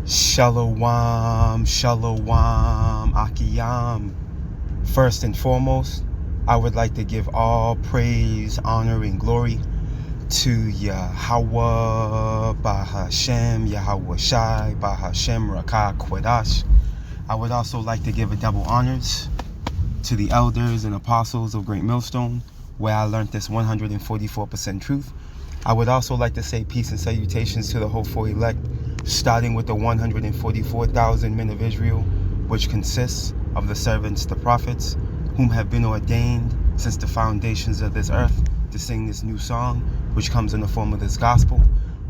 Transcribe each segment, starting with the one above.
Shalom, shalom, akiyam. First and foremost, I would like to give all praise, honor, and glory to Yahweh, Bahashem, Yahweh Shai, Bahashem, Rakah, Quadash. I would also like to give a double honors to the elders and apostles of Great Millstone, where I learned this 144% truth. I would also like to say peace and salutations to the hopeful elect, starting with the 144,000 men of Israel, which consists of the servants, the prophets, whom have been ordained since the foundations of this earth to sing this new song, which comes in the form of this gospel,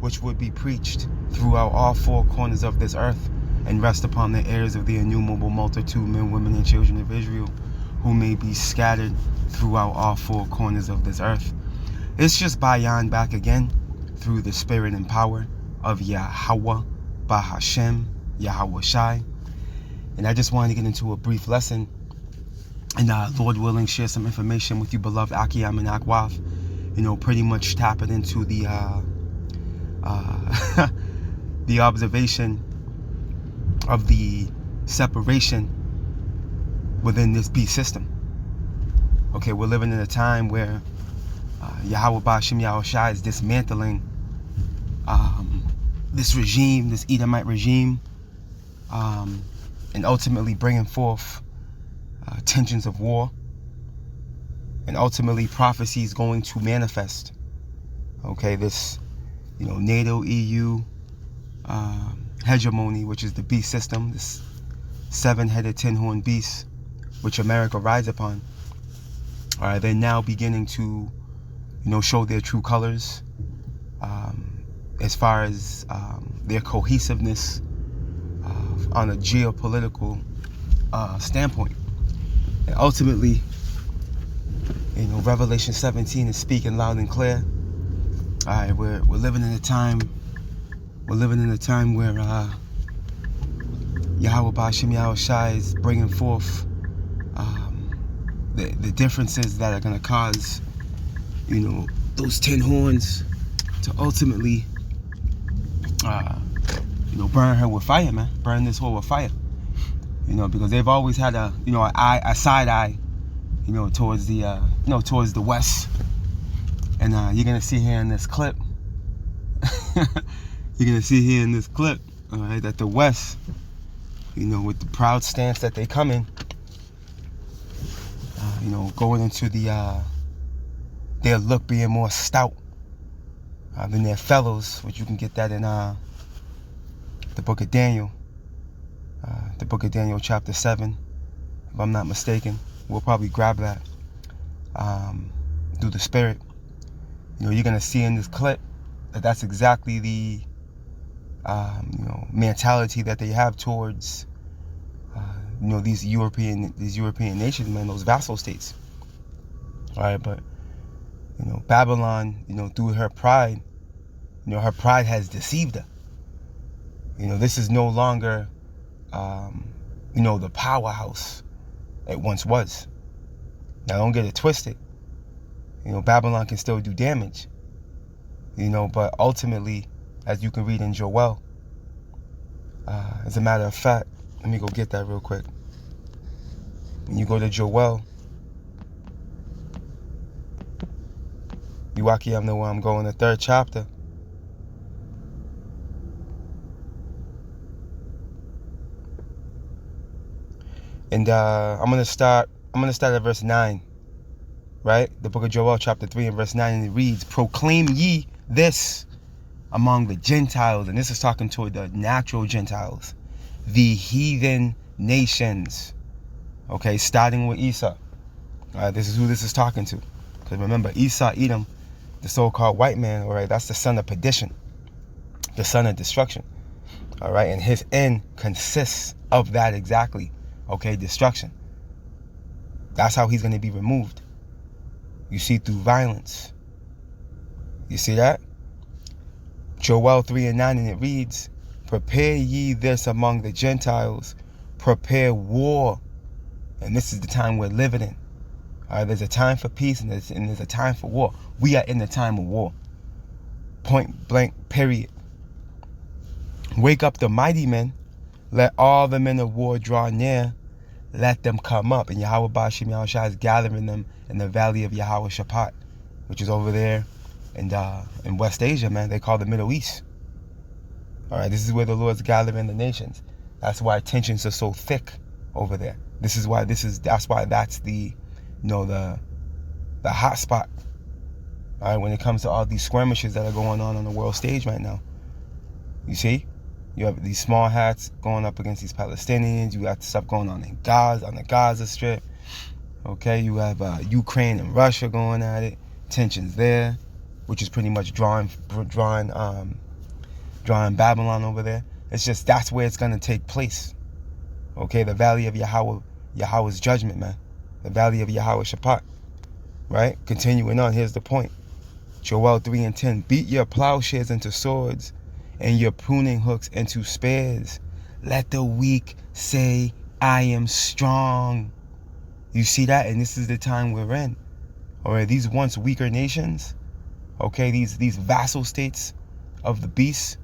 which would be preached throughout all four corners of this earth and rest upon the ears of the innumerable multitude, men, women, and children of Israel, who may be scattered throughout all four corners of this earth. It's just Bayan back again through the spirit and power of Yahweh, Bahashem, Yahweh Shai. And I just wanted to get into a brief lesson and Lord willing, share some information with you, beloved Akiyam and Akwav. You know, pretty much tap it into the the observation of the separation within this beast system. Okay, we're living in a time where Yahweh Bahashem Yahweh Shai is dismantling this regime, this Edomite regime, and ultimately bringing forth tensions of war, and ultimately prophecies going to manifest. Okay, this, NATO, EU hegemony, which is the beast system, this seven-headed, tin-horned beast, which America rides upon. All right, they're now beginning to, show their true colors as far as their cohesiveness on a geopolitical standpoint. And ultimately, Revelation 17 is speaking loud and clear. All right, we're living in a time. We're living in a time where Yahweh Bahashem Yahweh Shai is bringing forth the differences that are going to cause, those tin horns to ultimately, burn her with fire, man. Burn this whole with fire. Because they've always had a side eye, towards the, towards the West. And you're gonna see here in this clip, all right, that the West, with the proud stance that they come in, going into their look being more stout than their fellows, which you can get that in the book of Daniel. The book of Daniel chapter 7, if I'm not mistaken. We'll probably grab that through the spirit. You're going to see in this clip that that's exactly the mentality that they have towards these European nations, man, those vassal states. All right, but Babylon, through her pride, her pride has deceived her. This is no longer the powerhouse it once was. Now, don't get it twisted. Babylon can still do damage. But ultimately, as you can read in Joel, as a matter of fact, let me go get that real quick. When you go to Joel, I know where I'm going, the 3rd chapter. And I'm gonna start at verse 9, right? The book of Joel, chapter 3, and verse 9, and it reads, "Proclaim ye this among the Gentiles," and this is talking to the natural Gentiles, "the heathen nations." Okay, starting with Esau. This is who this is talking to. Because remember, Esau, Edom, the so-called white man, all right, that's the son of perdition, the son of destruction. All right, and his end consists of that exactly. Okay, destruction. That's how he's going to be removed. You see, through violence. You see that? Joel 3 and 9, and it reads, "Prepare ye this among the Gentiles, prepare war." And this is the time we're living in. All right, there's a time for peace and there's a time for war. We are in the time of war. Point blank, period. Wake up the mighty men. Let all the men of war draw near. Let them come up. And Yahweh Bashim Yahushua is gathering them in the valley of Yahweh Shaphat, which is over there in West Asia, man. They call the Middle East. All right, this is where the Lord's gathering the nations. That's why tensions are so thick over there. That's why that's the, the hot spot. All right, when it comes to all these skirmishes that are going on the world stage right now. You see? You have these small hats going up against these Palestinians. You got stuff going on in Gaza, on the Gaza Strip. Okay, you have Ukraine and Russia going at it. Tensions there, which is pretty much drawing Babylon over there. It's just that's where it's gonna take place. Okay, the valley of Yahweh's judgment, man. The valley of Yahweh Shaphat. Right? Continuing on, here's the point. Joel 3:10. Beat your plowshares into swords, and your pruning hooks into spears. Let the weak say, I am strong. You see that? And this is the time we're in. All right, these once weaker nations, okay, these vassal states of the beast,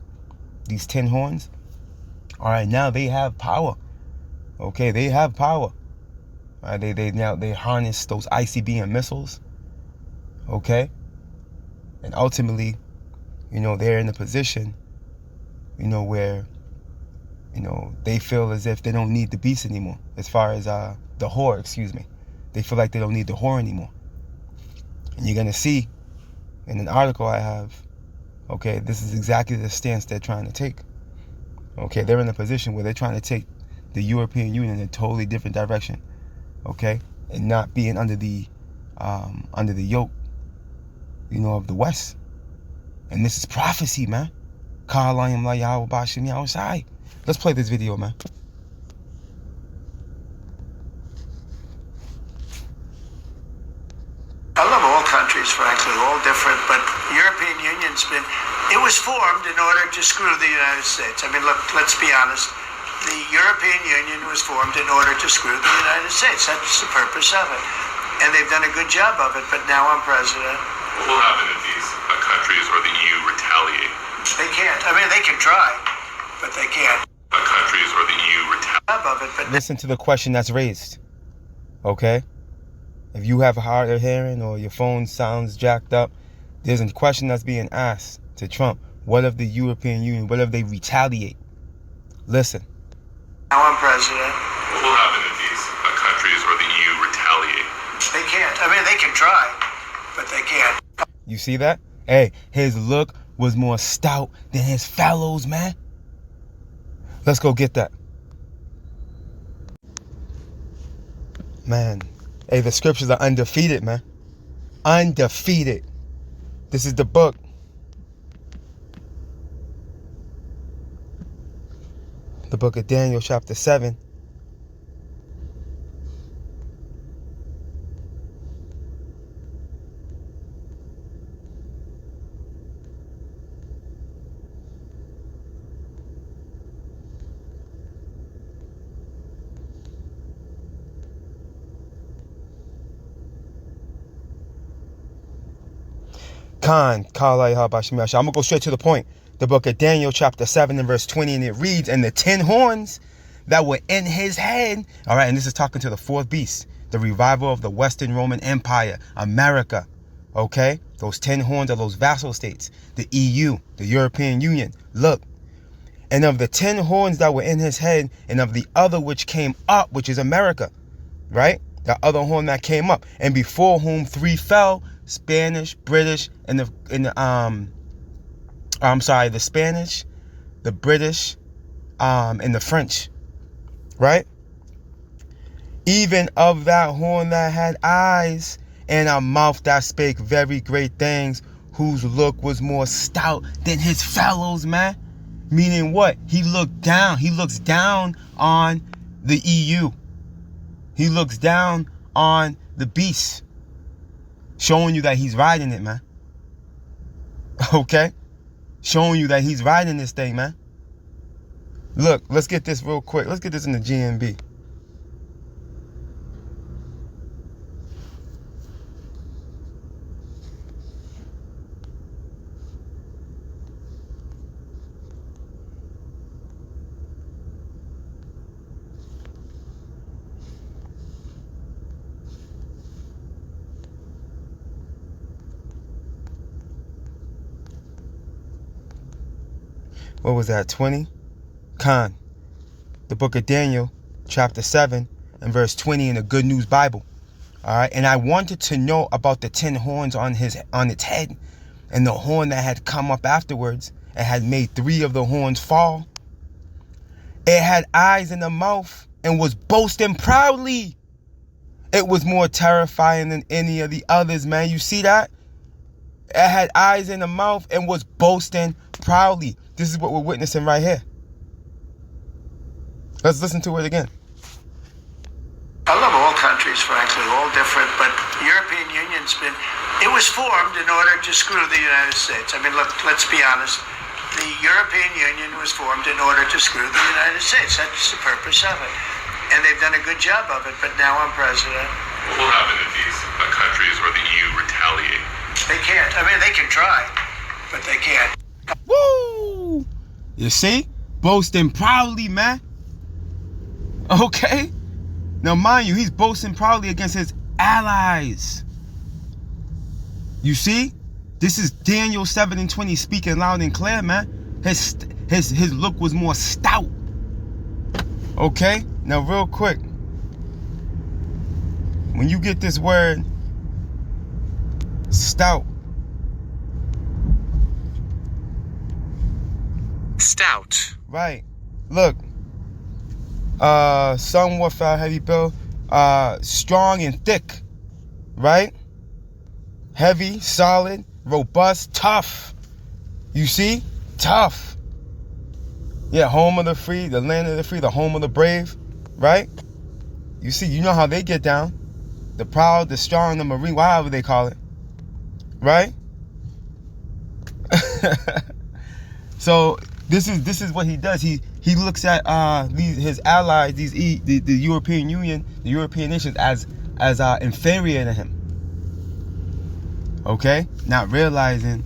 these 10 horns, all right, now they have power. Okay, they have power. All right, they harness those ICBM missiles. Okay, and ultimately, they're in a position, where, they feel as if they don't need the beast anymore. As far as the whore, excuse me. They feel like they don't need the whore anymore. And you're going to see in an article I have, okay, this is exactly the stance they're trying to take. Okay, they're in a position where they're trying to take the European Union in a totally different direction. Okay, and not being under the yoke, of the West. And this is prophecy, man. Let's play this video, man. I love all countries, frankly, all different, but the European Union's it was formed in order to screw the United States. I mean, look, let's be honest. The European Union was formed in order to screw the United States. That's the purpose of it. And they've done a good job of it, but now I'm president. What will happen if these countries or the EU retaliate? They can't. I mean, they can try, but they can't. Countries or the EU retaliate. Listen to the question that's raised. Okay? If you have a hard of hearing or your phone sounds jacked up, there's a question that's being asked to Trump. What if the European Union, what if they retaliate? Listen. Now I'm president. What will happen if these countries or the EU retaliate? They can't. I mean, they can try, but they can't. You see that? Hey, his look was more stout than his fellows, man. Let's go get that. Man. Hey, the scriptures are undefeated, man. Undefeated. This is the book. The book of Daniel, chapter 7. I'm going to go straight to the point. The book of Daniel, chapter 7 and verse 20, and it reads, and the 10 horns that were in his head. All right, and this is talking to the fourth beast, the revival of the Western Roman Empire, America. Okay, those 10 horns are those vassal states, the EU, the European Union. Look, and of the 10 horns that were in his head, and of the other which came up, which is America, right? The other horn that came up, and before whom 3 fell, Spanish, British, and the Spanish, the British, and the French, right? Even of that horn that had eyes and a mouth that spake very great things, whose look was more stout than his fellows, man. Meaning what? He looks down on the EU. He looks down on the beast. Showing you that he's riding it, man. Okay? Showing you that he's riding this thing, man. Look, let's get this real quick. Let's get this in the GMB. what was that, 20? Khan, the book of Daniel, chapter 7 and verse 20 in the Good News Bible. All right, and I wanted to know about the 10 horns on its head, and the horn that had come up afterwards and had made 3 of the horns fall. It had eyes in the mouth and was boasting proudly. It was more terrifying than any of the others, man. You see that? It had eyes in the mouth and was boasting proudly. This is what we're witnessing right here. Let's listen to it again. I love all countries, frankly, all different, but the European Union's it was formed in order to screw the United States. I mean, look, let's be honest. The European Union was formed in order to screw the United States. That's the purpose of it. And they've done a good job of it, but now I'm president. What will happen if these countries or the EU retaliate? They can't. I mean, they can try, but they can't. Woo! You see? Boasting proudly, man. Okay? Now, mind you, he's boasting proudly against his allies. You see? This is Daniel 7 and 20 speaking loud and clear, man. His look was more stout. Okay? Now, real quick. When you get this word, stout. Stout. Right. Look. Somewhat heavy build, strong and thick, right? Heavy, solid, robust, tough. You see? Tough. Yeah, home of the free, the land of the free, the home of the brave, right? You see, you know how they get down. The proud, the strong, the marine, whatever they call it. Right? So this is what he does. He looks at his allies, the European Union, the European nations as inferior to him. Okay, not realizing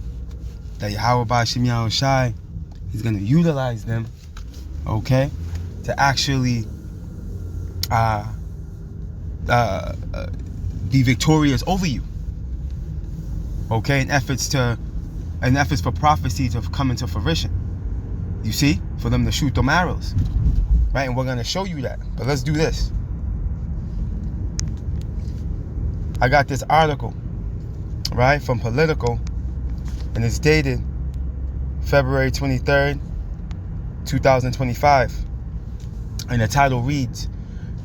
that Yahweh Ba'Shem Yahweh Shai, he's going to utilize them. Okay, to actually be victorious over you. Okay, in efforts for prophecy to come into fruition. You see, for them to shoot them arrows, right? And we're going to show you that. But let's do this. I got this article, right, from Political, and it's dated February 23rd, 2025. And the title reads,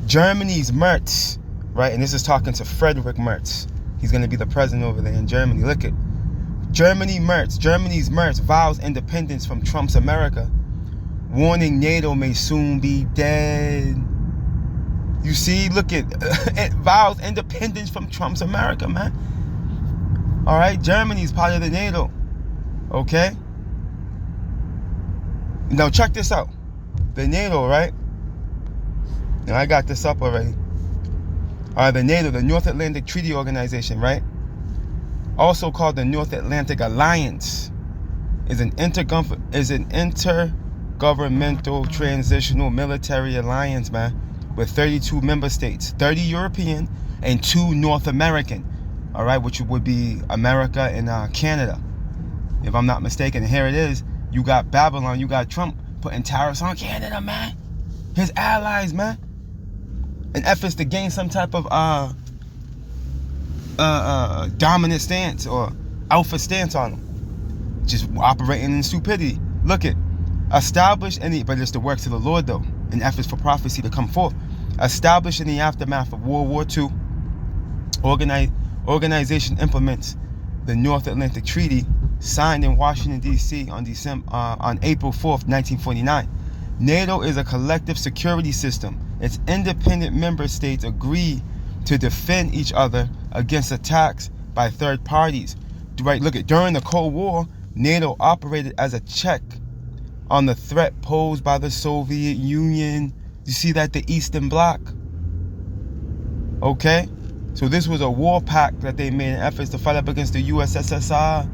Germany's Merz, right? And this is talking to Frederick Merz. He's going to be the president over there in Germany. Look at Germany's Merz vows independence from Trump's America, warning NATO may soon be dead. You see, look at it vows independence from Trump's America, man. All right, Germany's part of the NATO. Okay. Now check this out. The NATO, right? Now I got this up already. The NATO, the North Atlantic Treaty Organization, right? Also called the North Atlantic Alliance, is an intergovernmental transitional military alliance, man, with 32 member states, 30 European and 2 North American, all right, which would be America and Canada, if I'm not mistaken. And here it is. You got Babylon, you got Trump putting tariffs on Canada, man. His allies, man, in efforts to gain some type of dominant stance or alpha stance on them, just operating in stupidity. Look at established but it's the works of the Lord though, in efforts for prophecy to come forth. Established in the aftermath of World War II, organization implements the North Atlantic Treaty, signed in Washington D.C. on April 4th, 1949. NATO is a collective security system. Its independent member states agree to defend each other against attacks by third parties. Right, look at during the Cold War, NATO operated as a check on the threat posed by the Soviet Union. You see that, the Eastern Bloc? Okay, so this was a war pact that they made in efforts to fight up against the USSR.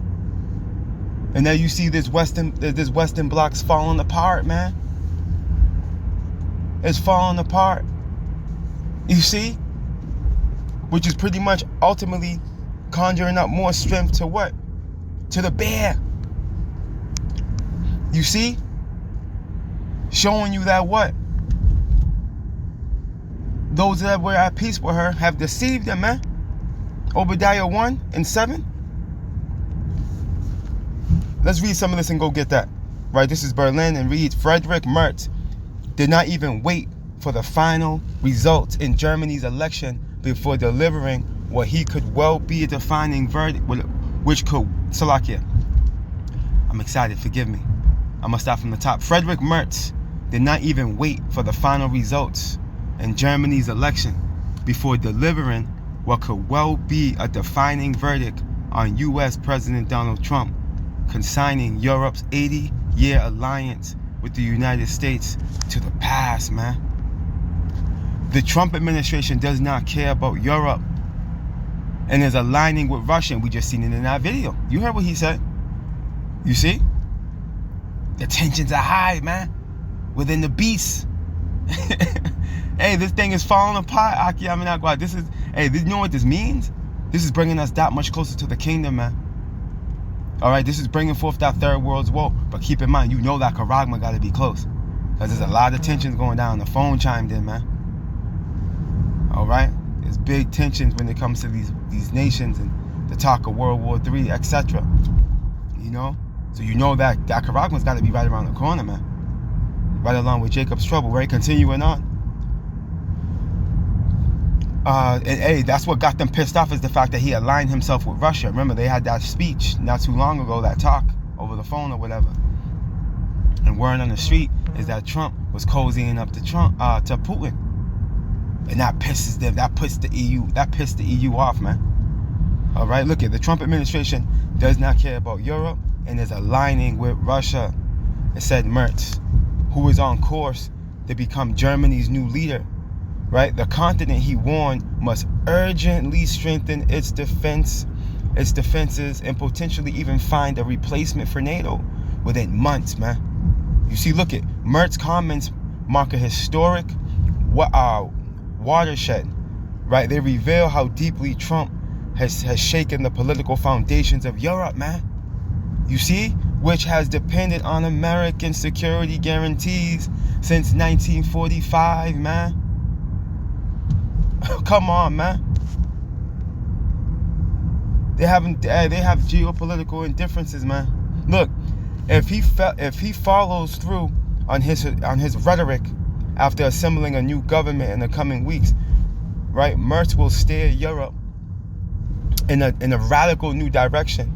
And now you see this Western Bloc's falling apart, man. It's falling apart. You see? Which is pretty much ultimately conjuring up more strength to what? To the bear. You see? Showing you that what? Those that were at peace with her have deceived them, man. Obadiah 1 and 7. Let's read some of this and go get that. Right, this is Berlin and reads, Friedrich Merz did not even wait for the final results in Germany's election before delivering what he could well be a defining verdict, which could, Salakia. I'm excited, forgive me. I'm gonna start from the top. Friedrich Merz did not even wait for the final results in Germany's election before delivering what could well be a defining verdict on U.S. President Donald Trump, consigning Europe's 80-year alliance with the United States to the past, man. The Trump administration does not care about Europe and is aligning with Russia. And we just seen it in that video. You heard what he said. You see? The tensions are high, man. Within the beast. Hey, this thing is falling apart. This is, hey, you know what this means? This is bringing us that much closer to the kingdom, man. All right, this is bringing forth that third world's war. But keep in mind, you know that Karagma got to be close. Because there's a lot of tensions going down. The phone chimed in, man. All right? There's big tensions when it comes to these nations and the talk of World War III, etc. You know? So you know that Karagma's got to be right around the corner, man. Right along with Jacob's trouble, right? Continuing on. And hey, that's what got them pissed off, is the fact that he aligned himself with Russia. Remember, they had that speech not too long ago, that talk over the phone or whatever. And word on the street is that Trump was cozying up to Putin, and that pisses them. That pissed the EU off, man. All right, look at the Trump administration does not care about Europe and is aligning with Russia. It said Merz, who is on course to become Germany's new leader. Right, the continent, he warned, must urgently strengthen its defenses, and potentially even find a replacement for NATO within months, man. You see, look at Mertz's comments mark a historic watershed. Right, they reveal how deeply Trump has shaken the political foundations of Europe, man. You see, which has depended on American security guarantees since 1945, man. Come on, man. They have geopolitical indifferences, man. Look, if he follows through on his rhetoric after assembling a new government in the coming weeks, right, Merz will steer Europe in a radical new direction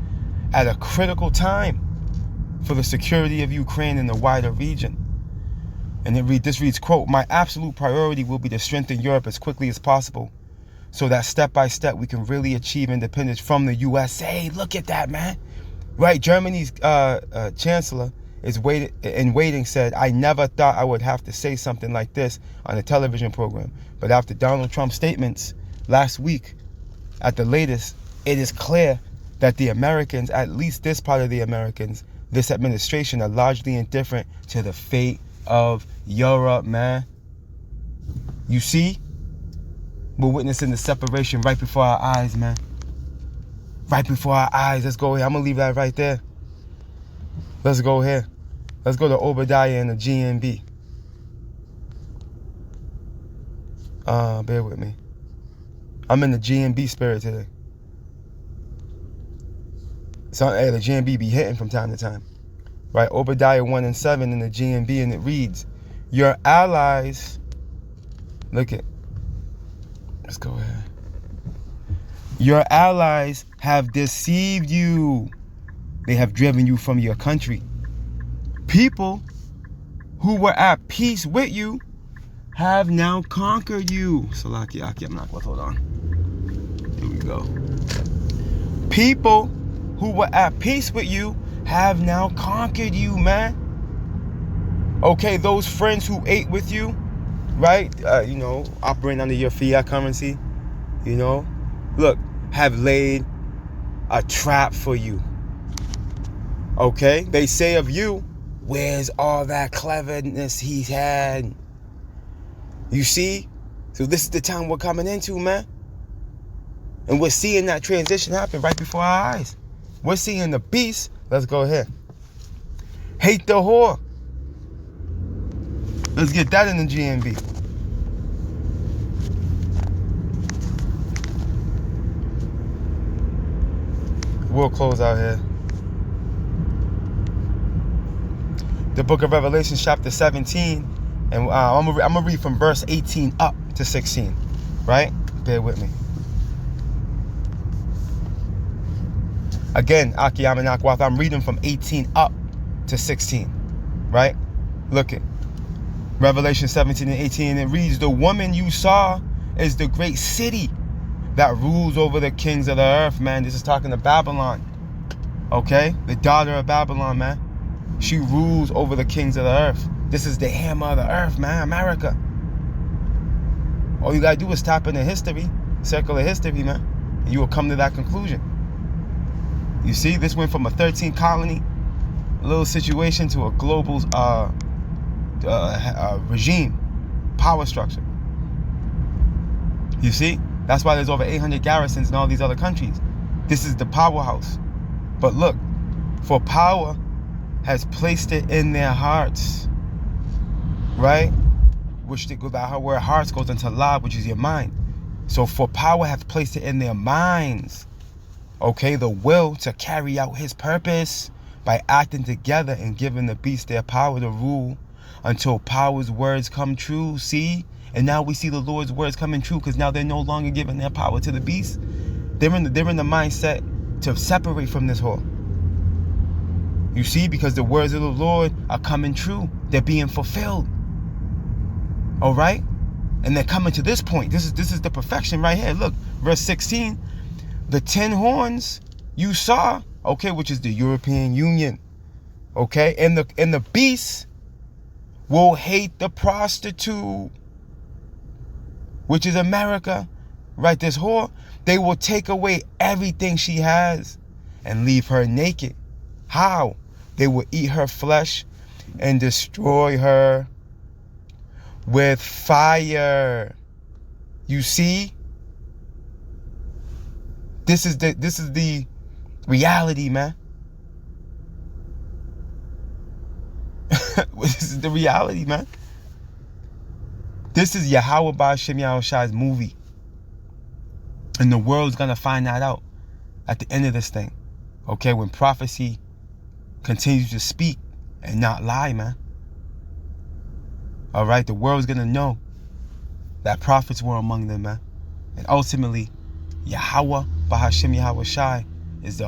at a critical time for the security of Ukraine and the wider region. And this reads, quote, my absolute priority will be to strengthen Europe as quickly as possible so that step by step we can really achieve independence from the USA. Look at that, man. Right, Germany's chancellor is waiting said, I never thought I would have to say something like this on a television program. But after Donald Trump's statements last week, at the latest, it is clear that the Americans, at least this part of the Americans, this administration, are largely indifferent to the fate of Europe, man. You see, we're witnessing the separation right before our eyes, man. Right before our eyes. Let's go here. I'm gonna leave that right there. Let's go here. Let's go to Obadiah and the GNB. Bear with me. I'm in the GNB spirit today. So, hey, the GNB be hitting from time to time. Right, Obadiah 1 and 7 in the GNB, and it reads, your allies, look at, let's go ahead. Your allies have deceived you. They have driven you from your country. People who were at peace with you have now conquered you. Salaki, I'm not going to hold on. Here we go. People who were at peace with you have now conquered you, man. Okay, those friends who ate with you, right? Operating under your fiat currency, look, have laid a trap for you. Okay, they say of you, where's all that cleverness he's had? You see? So this is the time we're coming into, man. And we're seeing that transition happen right before our eyes. We're seeing the beast. Let's go ahead. Hate the whore. Let's get that in the GMB. We'll close out here. The book of Revelation, chapter 17. And I'm gonna read from verse 18 up to 16. Right? Bear with me. Again, Akiyam and Akwath, I'm reading from 18 up to 16. Right? Look it. Revelation 17 and 18. It reads, the woman you saw is the great city that rules over the kings of the earth, man. This is talking to Babylon. Okay? The daughter of Babylon, man. She rules over the kings of the earth. This is the hammer of the earth, man. America. All you gotta do is tap into history, secular history, man, and you will come to that conclusion. You see, this went from a 13 colony little situation to a global regime, power structure. You see, that's why there's over 800 garrisons in all these other countries. This is the powerhouse. But look, for power has placed it in their hearts, right? Which where hearts goes into love, which is your mind. So for power hath placed it in their minds, okay, the will to carry out his purpose by acting together and giving the beasts their power to rule until power's words come true. See? And now we see the Lord's words coming true, because now they're no longer giving their power to the beast. They're in the mindset to separate from this whore. You see, because the words of the Lord are coming true. They're being fulfilled. All right? And they're coming to this point. This is the perfection right here. Look, verse 16. The 10 horns you saw, okay, which is the European Union. Okay? And the beast will hate the prostitute, which is America, right? This whore, they will take away everything she has and leave her naked. How? They will eat her flesh and destroy her with fire. You see? This is the reality, man. This is the reality, man. This is Yahweh Ba'Shem Yahushai's movie. And the world's going to find that out at the end of this thing. Okay, when prophecy continues to speak and not lie, man. All right, the world's going to know that prophets were among them, man. And ultimately, Yahweh Ba'Shem Yahushai is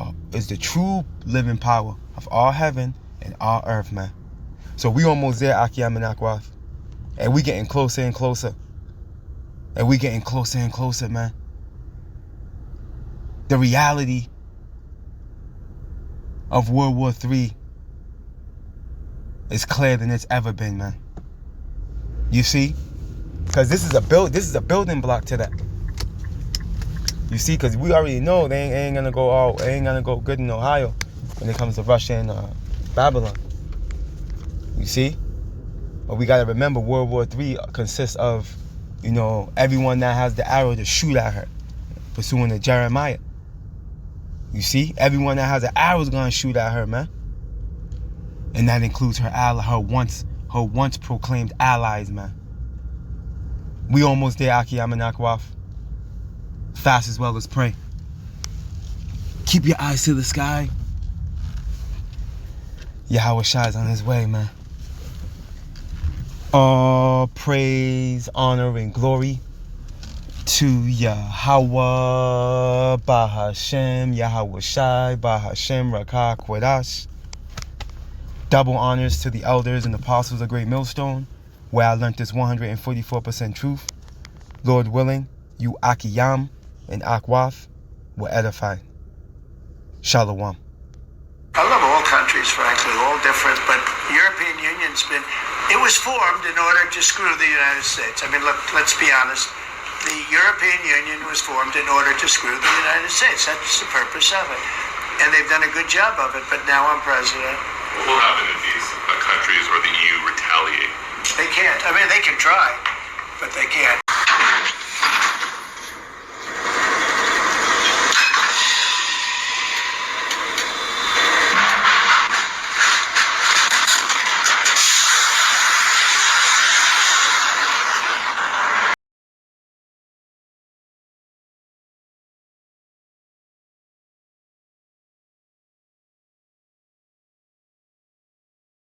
the true living power of all heaven and all earth, man. So we almost there, Akiyam and Akwath. And we getting closer and closer. And we getting closer and closer, man. The reality of World War III is clearer than it's ever been, man. You see? Because this is a building block to that. You see, because we already know they ain't gonna go good in Ohio when it comes to Russia and Babylon. You see? But we gotta remember World War III consists of, everyone that has the arrow to shoot at her, pursuing to Jeremiah. You see? Everyone that has an arrow is gonna shoot at her, man. And that includes her once proclaimed allies, man. We almost there, Akiyam and Akwath. Fast as well as pray. Keep your eyes to the sky. Yahweh Shai's on his way, man. All praise, honor, and glory to Yahweh Ba'Hashem, Yahweh Shai, Ba'Hashem, Rakah Quadash. Double honors to the elders and apostles of Great Millstone, where I learned this 144% truth. Lord willing, you Akiyam and Akwath will edify. Shalom. I love all countries, frankly, all different, but the European Union's it was formed in order to screw the United States. I mean, look, let's be honest. The European Union was formed in order to screw the United States. That's the purpose of it. And they've done a good job of it, but now I'm president. What will happen if these countries or the EU retaliate? They can't. I mean, they can try, but they can't.